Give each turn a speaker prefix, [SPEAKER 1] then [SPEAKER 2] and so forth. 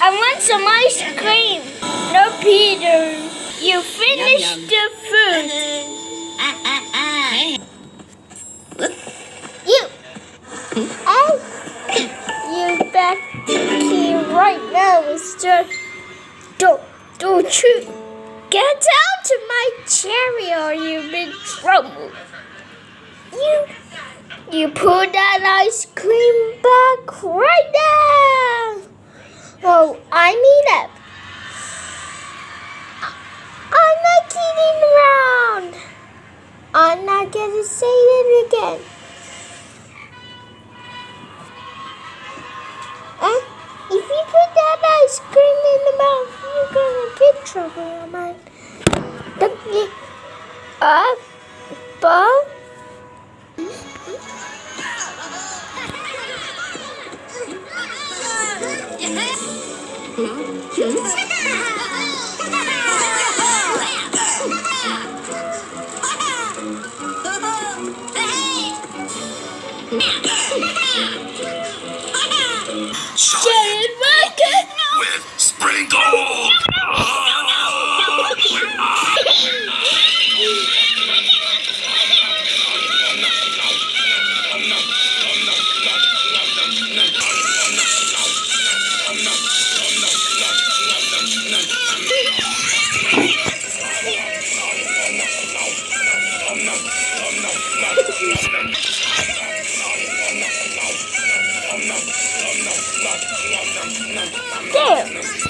[SPEAKER 1] I want some ice cream. No, Peter. You finished the food. You back here right now, Mister. Don't you get out of my cherry or you're in trouble. You put that ice cream back right now. Oh, I mean it. I'm not kidding around. I'm not gonna say it again. If you put that ice cream in the mouth, you're gonna get trouble, man. But giant rocket
[SPEAKER 2] with sprinkles.
[SPEAKER 1] there.